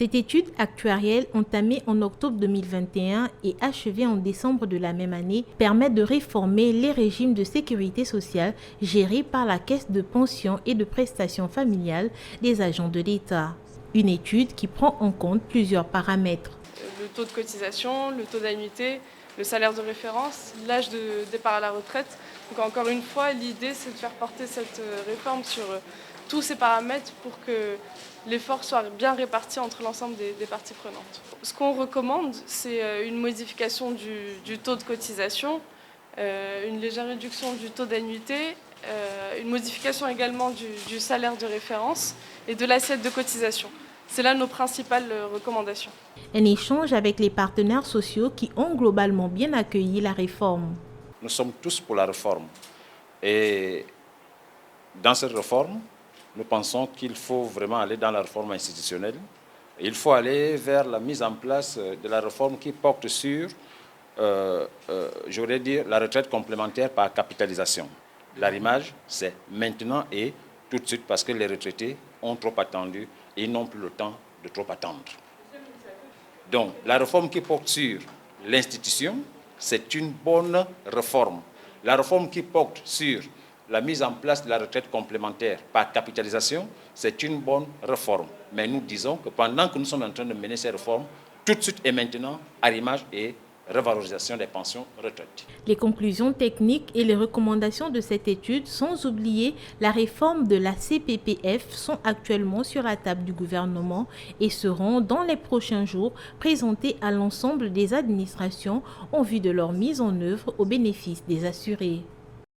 Cette étude actuarielle, entamée en octobre 2021 et achevée en décembre de la même année, permet de réformer les régimes de sécurité sociale gérés par la Caisse de pension et de prestations familiales des agents de l'État. Une étude qui prend en compte plusieurs paramètres. Le taux de cotisation, le taux d'annuité, le salaire de référence, l'âge de départ à la retraite. Donc encore une fois, l'idée c'est de faire porter cette réforme sur tous ces paramètres pour que l'effort soit bien réparti entre l'ensemble des parties prenantes. Ce qu'on recommande, c'est une modification du taux de cotisation, une légère réduction du taux d'annuité, une modification également du salaire de référence et de l'assiette de cotisation. C'est là nos principales recommandations. Un échange avec les partenaires sociaux qui ont globalement bien accueilli la réforme. Nous sommes tous pour la réforme. Et dans cette réforme, nous pensons qu'il faut vraiment aller dans la réforme institutionnelle. Il faut aller vers la mise en place de la réforme qui porte sur, j'aurais dire, la retraite complémentaire par capitalisation. L'arrimage, c'est maintenant et tout de suite parce que les retraités ont trop attendu et n'ont plus le temps de trop attendre. Donc, la réforme qui porte sur l'institution, c'est une bonne réforme. La réforme qui porte sur la mise en place de la retraite complémentaire par capitalisation, c'est une bonne réforme. Mais nous disons que pendant que nous sommes en train de mener ces réformes, tout de suite et maintenant, arrimage et revalorisation des pensions retraites. Les conclusions techniques et les recommandations de cette étude, sans oublier la réforme de la CPPF, sont actuellement sur la table du gouvernement et seront dans les prochains jours présentées à l'ensemble des administrations en vue de leur mise en œuvre au bénéfice des assurés.